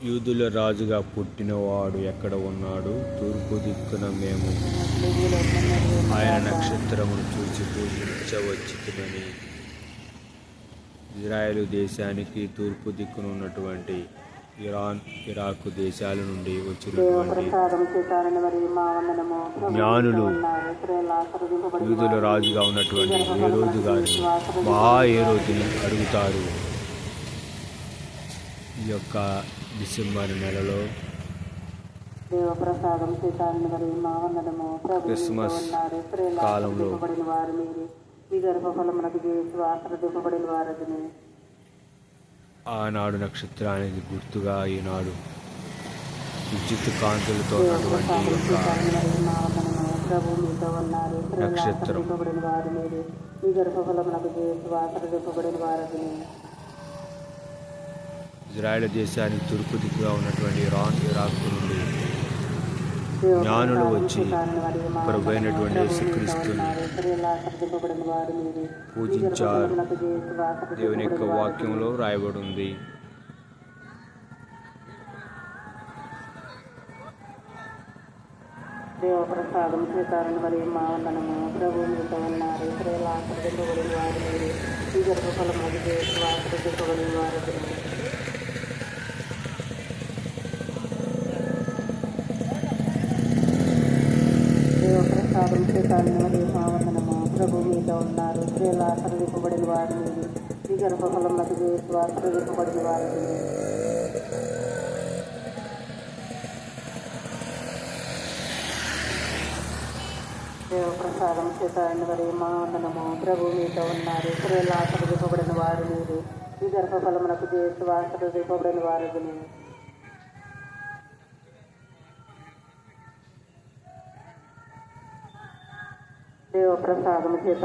యూదుల రాజుగా పుట్టినవాడు ఎక్కడ ఉన్నాడు? తూర్పు దిక్కున మేము ఆయన నక్షత్రమును చూసి పూజించవచ్చునని. ఇజ్రాయేలు దేశానికి తూర్పు దిక్కున ఉన్నటువంటి ఇరాన్, ఇరాకు దేశాల నుండి వచ్చినటువంటి జ్ఞానులు యూదుల రాజుగా ఉన్నటువంటి హేరోదు గారిని, మహాహేరోదుని అడుగుతారు. ఈ యొక్క డిసెంబర్ నెలలో క్రిస్మస్ కాలంలో ఆనాడు నక్షత్రానికి గుర్తుగా ఈనాడు విద్యుత్ కాంతులతో ఉన్నటువంటి నక్షత్రం ఇజ్రాయేల్ దేశానికి తూర్పు దిక్కుగా ఉన్నటువంటి ఇరాన్, ఇరాక్ నుండి జ్ఞానులు వచ్చి ప్రభువైనటువంటి యేసుక్రీస్తుని పూజించారు. దేవుని యొక్క వాక్యంలో రాయబడి ఉంది. దేవప్రసాదం చేతారని మరి మా వందనము ప్రభు మీతో ఉన్నారు. ఇస్రాయేలు ఆశీర్వదింపబడిన వారు మీరు, ఈ గర్భఫలం అది ఆశీర్వదింపబడిన వారు. దేవప్రసాదం చేతారని మరి మా వందనము ప్రభు మీతో ఉన్నారు. ఇస్రాయేలు ఆశీర్వదింపబడిన వారు మీరు, ఈ గర్భఫలం అది ఆశీర్వదింపబడిన వారు. దేవప్రసాదం చేతారని మరి మా వందనము ప్రభు మీతో ఉన్నారు. ఇస్రాయేలు ఆశీర్వదింపబడిన వారు మీరు, ఈ గర్భఫలమునకు చేస్తూ ఆశీర్వదింపబడిన వారు. దేవప్రసాదం చేత